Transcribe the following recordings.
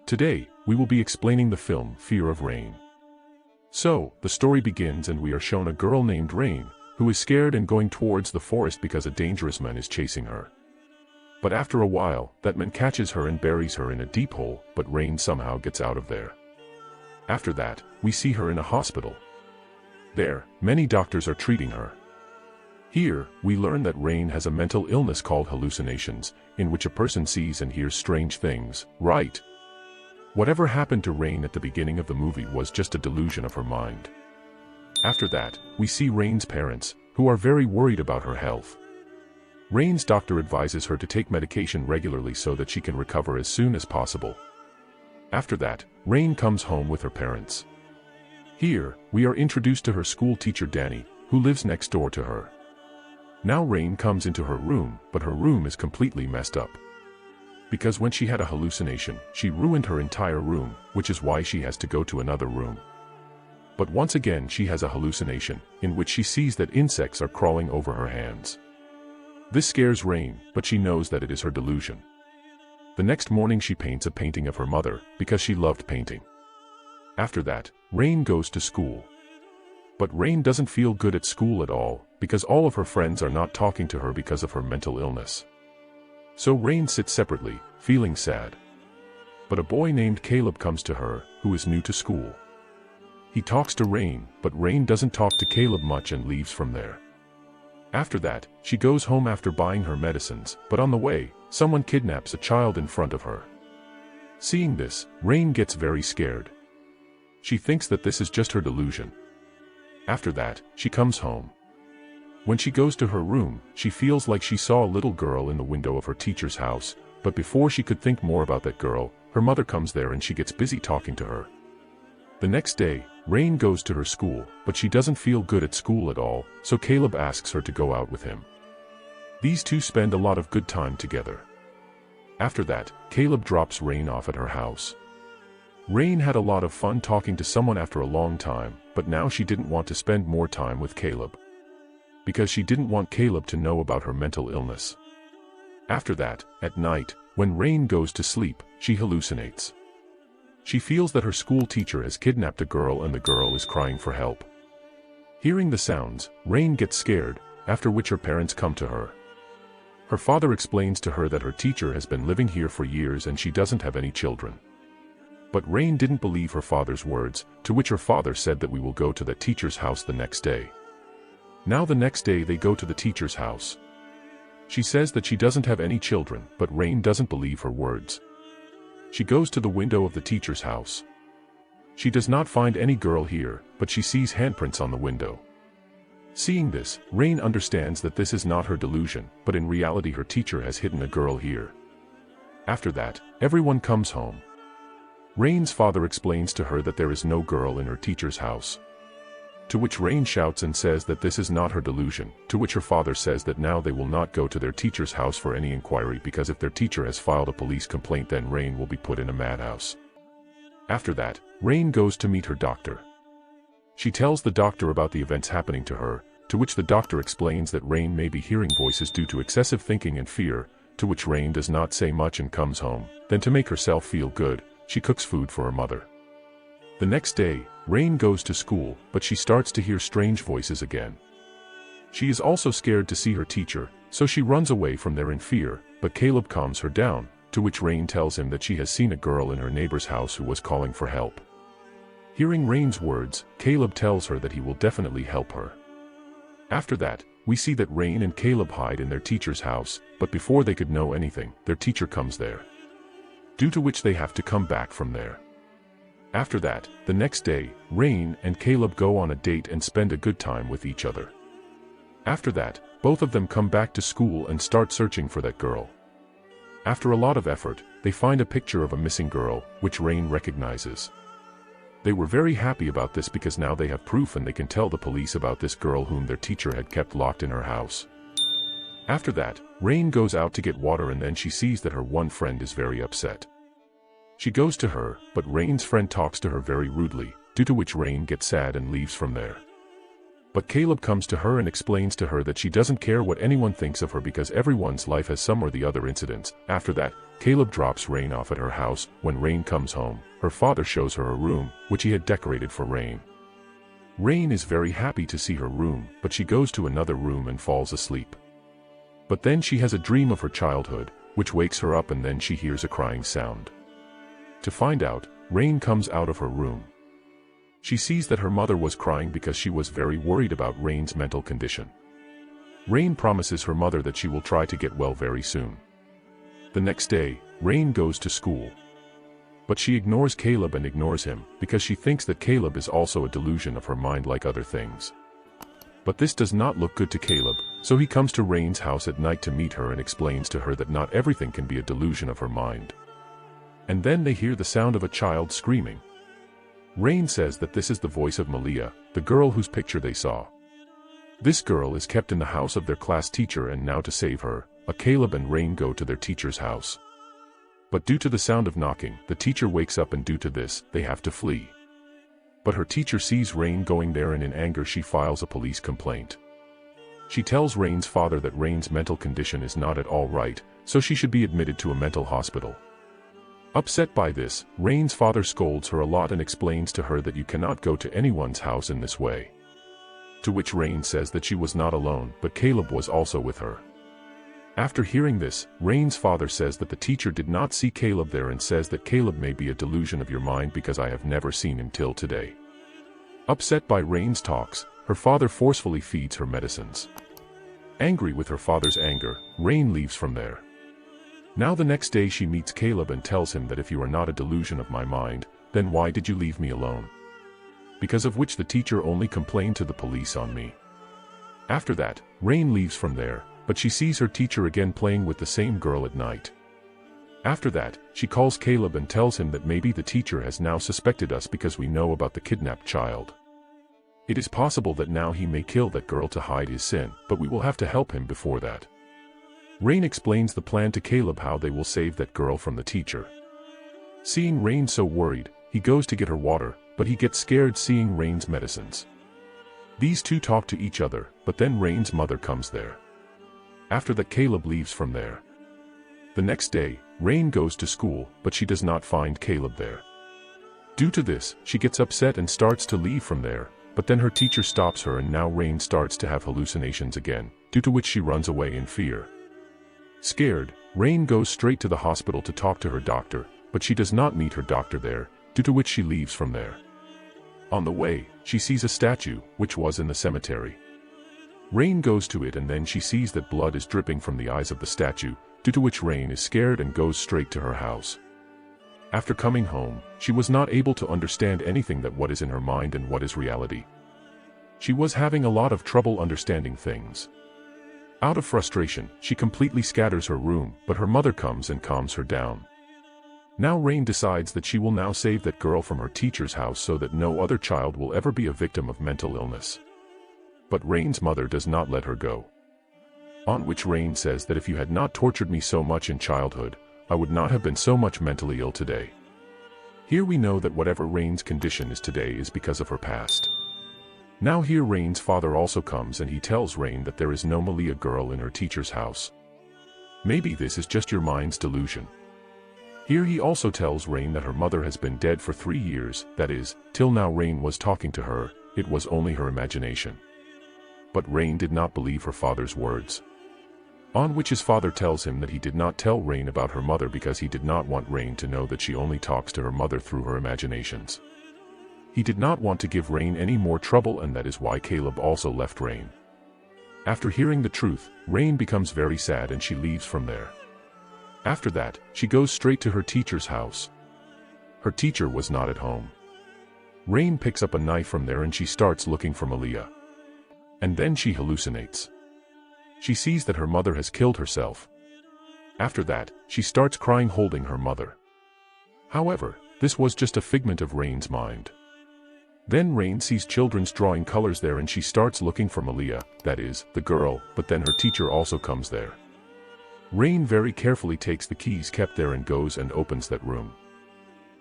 Today, we will be explaining the film Fear of Rain. So, the story begins and we are shown a girl named Rain, who is scared and going towards the forest because a dangerous man is chasing her. But after a while, that man catches her and buries her in a deep hole, but Rain somehow gets out of there. After that, we see her in a hospital. There, many doctors are treating her. Here, we learn that Rain has a mental illness called hallucinations, in which a person sees and hears strange things, right? Whatever happened to Rain at the beginning of the movie was just a delusion of her mind. After that, we see Rain's parents, who are very worried about her health. Rain's doctor advises her to take medication regularly so that she can recover as soon as possible. After that, Rain comes home with her parents. Here, we are introduced to her school teacher Danny, who lives next door to her. Now Rain comes into her room, but her room is completely messed up. Because when she had a hallucination, she ruined her entire room, which is why she has to go to another room. But once again she has a hallucination, in which she sees that insects are crawling over her hands. This scares Rain, but she knows that it is her delusion. The next morning she paints a painting of her mother, because she loved painting. After that, Rain goes to school. But Rain doesn't feel good at school at all, because all of her friends are not talking to her because of her mental illness. So Rain sits separately, feeling sad. But a boy named Caleb comes to her, who is new to school. He talks to Rain, but Rain doesn't talk to Caleb much and leaves from there. After that, she goes home after buying her medicines, but on the way, someone kidnaps a child in front of her. Seeing this, Rain gets very scared. She thinks that this is just her delusion. After that, she comes home. When she goes to her room, she feels like she saw a little girl in the window of her teacher's house, but before she could think more about that girl, her mother comes there and she gets busy talking to her. The next day, Rain goes to her school, but she doesn't feel good at school at all, so Caleb asks her to go out with him. These two spend a lot of good time together. After that, Caleb drops Rain off at her house. Rain had a lot of fun talking to someone after a long time, but now she didn't want to spend more time with Caleb. Because she didn't want Caleb to know about her mental illness. After that, at night, when Rain goes to sleep, she hallucinates. She feels that her school teacher has kidnapped a girl and the girl is crying for help. Hearing the sounds, Rain gets scared, after which her parents come to her. Her father explains to her that her teacher has been living here for years and she doesn't have any children. But Rain didn't believe her father's words, to which her father said that we will go to the teacher's house the next day. Now the next day they go to the teacher's house. She says that she doesn't have any children, but Rain doesn't believe her words. She goes to the window of the teacher's house. She does not find any girl here, but she sees handprints on the window. Seeing this, Rain understands that this is not her delusion, but in reality her teacher has hidden a girl here. After that, everyone comes home. Rain's father explains to her that there is no girl in her teacher's house. To which Rain shouts and says that this is not her delusion, to which her father says that now they will not go to their teacher's house for any inquiry because if their teacher has filed a police complaint then Rain will be put in a madhouse. After that, Rain goes to meet her doctor. She tells the doctor about the events happening to her, to which the doctor explains that Rain may be hearing voices due to excessive thinking and fear, to which Rain does not say much and comes home. Then to make herself feel good, she cooks food for her mother. The next day, Rain goes to school, but she starts to hear strange voices again. She is also scared to see her teacher, so she runs away from there in fear, but Caleb calms her down, to which Rain tells him that she has seen a girl in her neighbor's house who was calling for help. Hearing Rain's words, Caleb tells her that he will definitely help her. After that, we see that Rain and Caleb hide in their teacher's house, but before they could know anything, their teacher comes there. Due to which they have to come back from there. After that, the next day, Rain and Caleb go on a date and spend a good time with each other. After that, both of them come back to school and start searching for that girl. After a lot of effort, they find a picture of a missing girl, which Rain recognizes. They were very happy about this because now they have proof and they can tell the police about this girl whom their teacher had kept locked in her house. After that, Rain goes out to get water and then she sees that her one friend is very upset. She goes to her, but Rain's friend talks to her very rudely, due to which Rain gets sad and leaves from there. But Caleb comes to her and explains to her that she doesn't care what anyone thinks of her because everyone's life has some or the other incidents. After that, Caleb drops Rain off at her house. When Rain comes home, her father shows her a room, which he had decorated for Rain. Rain is very happy to see her room, but she goes to another room and falls asleep. But then she has a dream of her childhood, which wakes her up, and then she hears a crying sound. To find out, Rain comes out of her room. She sees that her mother was crying because she was very worried about Rain's mental condition. Rain promises her mother that she will try to get well very soon. The next day, Rain goes to school. But she ignores Caleb and ignores him, because she thinks that Caleb is also a delusion of her mind like other things. But this does not look good to Caleb, so he comes to Rain's house at night to meet her and explains to her that not everything can be a delusion of her mind. And then they hear the sound of a child screaming. Rain says that this is the voice of Malia, the girl whose picture they saw. This girl is kept in the house of their class teacher, and now to save her, Caleb and Rain go to their teacher's house. But due to the sound of knocking, the teacher wakes up, and due to this, they have to flee. But her teacher sees Rain going there, and in anger she files a police complaint. She tells Rain's father that Rain's mental condition is not at all right, so she should be admitted to a mental hospital. Upset by this, Rain's father scolds her a lot and explains to her that you cannot go to anyone's house in this way. To which Rain says that she was not alone, but Caleb was also with her. After hearing this, Rain's father says that the teacher did not see Caleb there and says that Caleb may be a delusion of your mind because I have never seen him till today. Upset by Rain's talks, her father forcefully feeds her medicines. Angry with her father's anger, Rain leaves from there. Now the next day she meets Caleb and tells him that if you are not a delusion of my mind, then why did you leave me alone? Because of which the teacher only complained to the police on me. After that, Rain leaves from there, but she sees her teacher again playing with the same girl at night. After that, she calls Caleb and tells him that maybe the teacher has now suspected us because we know about the kidnapped child. It is possible that now he may kill that girl to hide his sin, but we will have to help him before that. Rain explains the plan to Caleb, how they will save that girl from the teacher. Seeing Rain so worried, he goes to get her water, but he gets scared seeing Rain's medicines. These two talk to each other, but then Rain's mother comes there. After that, Caleb leaves from there. The next day, Rain goes to school, but she does not find Caleb there. Due to this, she gets upset and starts to leave from there, but then her teacher stops her, and now Rain starts to have hallucinations again, due to which she runs away in fear. Scared, Rain goes straight to the hospital to talk to her doctor, but she does not meet her doctor there, due to which she leaves from there. On the way, she sees a statue, which was in the cemetery. Rain goes to it, and then she sees that blood is dripping from the eyes of the statue, due to which Rain is scared and goes straight to her house. After coming home, she was not able to understand anything, that what is in her mind and what is reality. She was having a lot of trouble understanding things. Out of frustration, she completely scatters her room, but her mother comes and calms her down. Now Rain decides that she will now save that girl from her teacher's house so that no other child will ever be a victim of mental illness. But Rain's mother does not let her go. On which Rain says that if you had not tortured me so much in childhood, I would not have been so much mentally ill today. Here we know that whatever Rain's condition is today is because of her past. Now here Rain's father also comes, and he tells Rain that there is no Malia girl in her teacher's house. Maybe this is just your mind's delusion. Here he also tells Rain that her mother has been dead for 3 years, that is, till now Rain was talking to her, it was only her imagination. But Rain did not believe her father's words. On which his father tells him that he did not tell Rain about her mother because he did not want Rain to know that she only talks to her mother through her imaginations. He did not want to give Rain any more trouble, and that is why Caleb also left Rain. After hearing the truth, Rain becomes very sad and she leaves from there. After that, she goes straight to her teacher's house. Her teacher was not at home. Rain picks up a knife from there and she starts looking for Malia. And then she hallucinates. She sees that her mother has killed herself. After that, she starts crying holding her mother. However, this was just a figment of Rain's mind. Then Rain sees children's drawing colors there and she starts looking for Malia, that is, the girl, but then her teacher also comes there. Rain very carefully takes the keys kept there and goes and opens that room.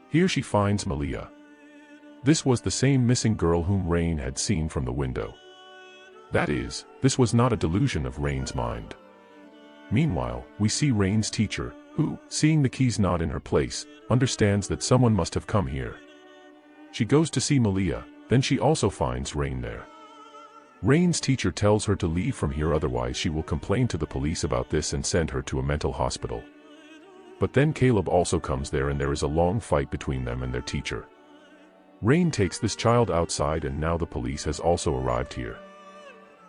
Here she finds Malia. This was the same missing girl whom Rain had seen from the window. That is, this was not a delusion of Rain's mind. Meanwhile, we see Rain's teacher, who, seeing the keys not in her place, understands that someone must have come here. She goes to see Malia, then she also finds Rain there. Rain's teacher tells her to leave from here, otherwise she will complain to the police about this and send her to a mental hospital. But then Caleb also comes there and there is a long fight between them and their teacher. Rain takes this child outside and now the police has also arrived here.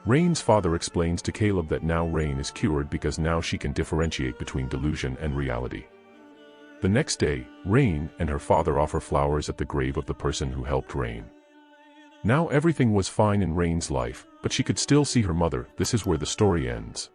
Rain's father explains to Caleb that now Rain is cured because now she can differentiate between delusion and reality. The next day, Rain and her father offer flowers at the grave of the person who helped Rain. Now everything was fine in Rain's life, but she could still see her mother. This is where the story ends.